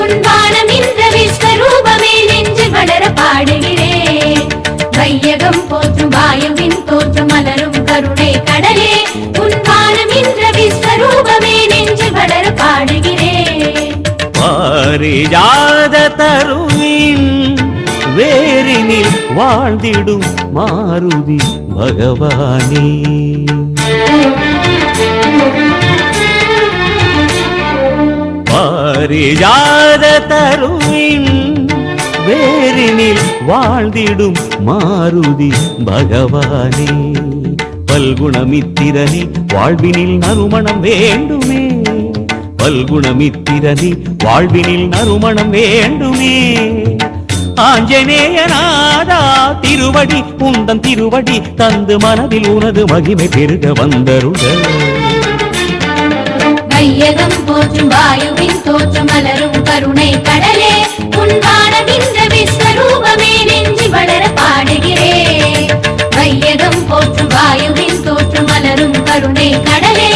உன் வானம் என்ற விஸ்வரூபமே நெஞ்சு வளர பாடுகிறேன். வையகம் போற்றும் வாயுவின் தோற்றம் மலரும் கருணை கடலே உன் வானம் என்ற விஸ்வரூபமே நெஞ்சு வளர பாடுகிறேன். பாரிஜாத தருவின் வேரினில் வாழ்ந்திடும் மாருதி பகவானே. பாரிஜாத தருவின் வேரினில் வாழ்ந்திடும் மாருதி பகவானே. பல்குணமித்திரனே வாழ்வினில் நறுமணம் வேண்டுமே. பல்குணமித்திரனே வாழ்வினில் நறுமணம் வேண்டுமே. ஆஞ்சநேயநாதா திருவடி உந்தன் திருவடி தந்து மனதில் உனது மகிமை பெருக வந்தருக. வையகம் போற்றும் வாயுவின் தோற்றம் மலரும் கருணை கடலே உன் வானம் என்ற விஸ்வரூபமே நெஞ்சு வளர பாடுகிறேன். வையகம் போற்றும் வாயுவின் தோற்றம் மலரும் கருணை கடலே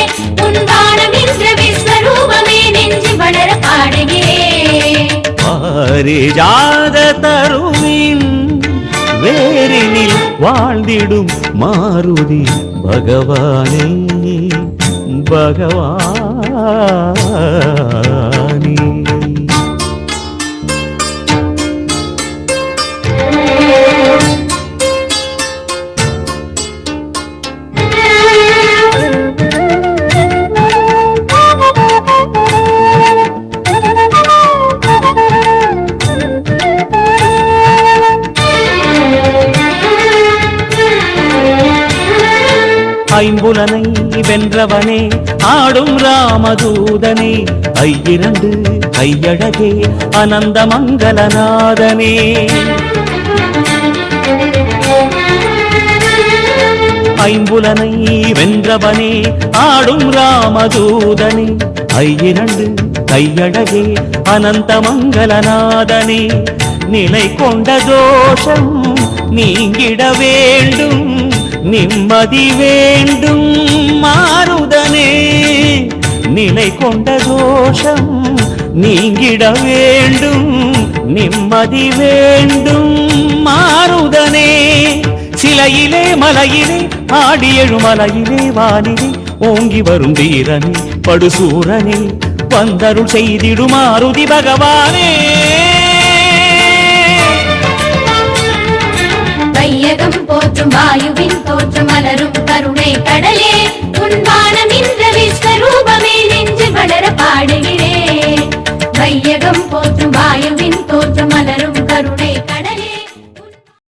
உன் வானம் என்ற விஸ்வரூபமே நெஞ்சு வளர பாடுகிறேன். பாரிஜாத தருவின் வேரினில் வாழ்ந்திடும் மாருதி பகவானே பகவானே. ஐம்புலனை வென்றவனே ஆடும் ராமதூதனே. ஐயிரண்டு கையழகே அனந்த மங்களநாதனே. ஐம்புலனை வென்றவனே ஆடும் ராமதூதனே. ஐயிரண்டு கையழகே அனந்த மங்களநாதனே. நிலை கொண்ட தோஷம் நீங்கிட வேண்டும் நிம்மதி வேண்டும் மாருதனே. நிலை கொண்ட தோஷம் நீங்கிட வேண்டும் நிம்மதி வேண்டும் மாருதனே. சிலையிலே மலையிலே ஆடி எழுமலையிலே வானிலே ஓங்கி வரும் வீரனே படுசூரனே வந்தருள் செய்திடும் மாருதி பகவானே.